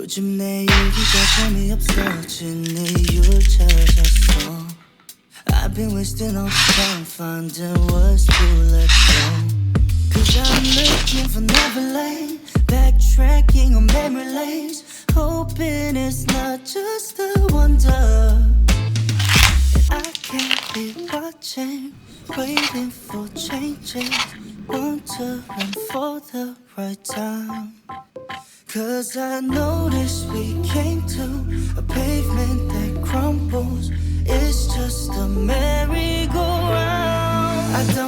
요즘 내 얘기가 재미없어진 이유를 찾았어. I've been wasting all the time finding words to let go. Cause I'm looking for Neverland, backtracking on memory lanes, hoping it's not just a wonder. And I can't be watching, waiting for changes, wondering for the right time. Cause I noticed we came to a pavement that crumbles. It's just a merry-go-round. I don't